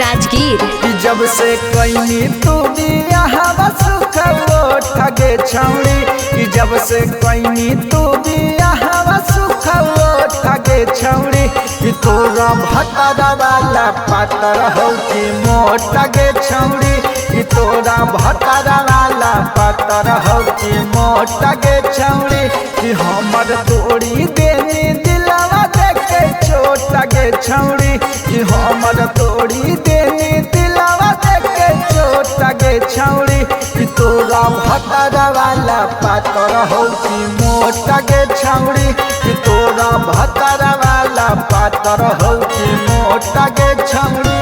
राजगीर। कि जब से कहीं तू दिया हवा सुखलो ठगे छौड़ी, कि जब से कहीं तू दिया हवा सुखलो ठगे छौड़ी, कि तोरा भतरा वाला पातर हो कि मोटा गे छौड़ी, कि तोरा भतरा वाला पातर हो कि मोटा गे छौड़ी, कि हमर तोड़ी देनी दिलवा देखे छोटा गे छौड़ी, कि हमर तोड़ी देनी दिलवा देखे छोटा गे छौड़ी, कि तोरा भतरा वाला पातर हो कि मोटा गे छौड़ी, कि तोरा भतरा वाला पातर हो कि मोटा गे छौड़ी।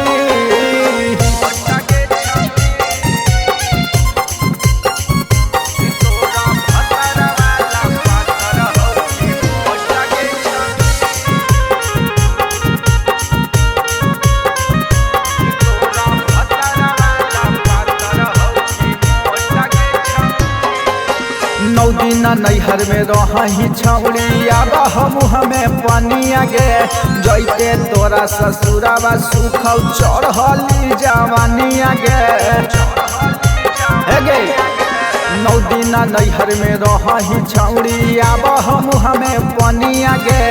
नौ दिन नैहर में रही छौड़ी, अब हम हमें पानिया गे जैते तोरा ससुरावा सुखौ चढ़ली जवानिया गे। 9 दिन नैहर में रही छौड़ी, अब हम हमें पानिया गे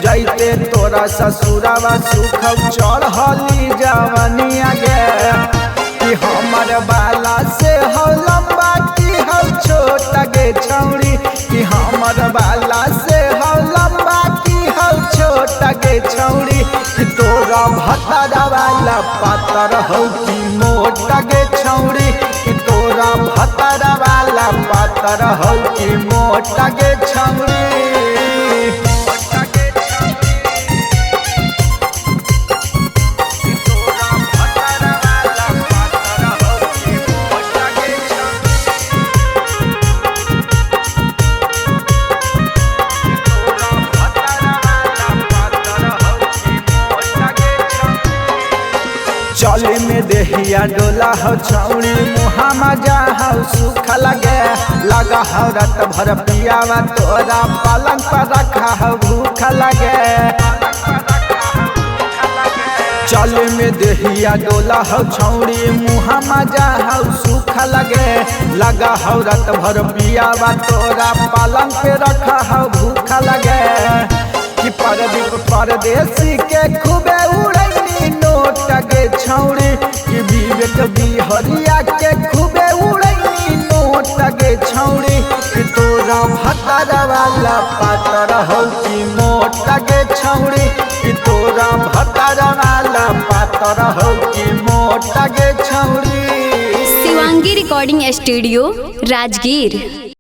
जैते तोरा ससुरावा सुखौ चढ़ली जवानिया गे, कि हमर बाला से हो लंबा की हो छोटा गे छौड़ी, कि हमर बाला से हो लंबा की हो छोटा गे छौड़ी, कि तोरा भतरा वाला पातर हो कि मोटा गे छौड़ी, कि तोरा भतरा वाला पातर हो कि मोटा गे छौड़ी। चले में देहिया डोला हो छौड़ी, मुहामा जा हो सुख लगे, लगा हो रात भर पियावा तोरा पलंग पर रखा हो भूख लगे। चले में देहिया डोला हो छौड़ी, मुहामा जा हो सुख लगे, लगा हो रात भर पियावा तोरा पलंग पे रखा हो भूख लगे, कि परदीप परदेसी के खूबे उड़ैनी नोट गे छौड़ी, कि विवेक बिहरिया के खूबे उड़ैनी नोट गे छौड़ी, कि तोरा भतरा वाला पातर हो कि मोटा गे छौड़ी, कि तोरा भतरा वाला पातर हो कि मोटा गे छौड़ी। Shivangi recording studio Rajgir.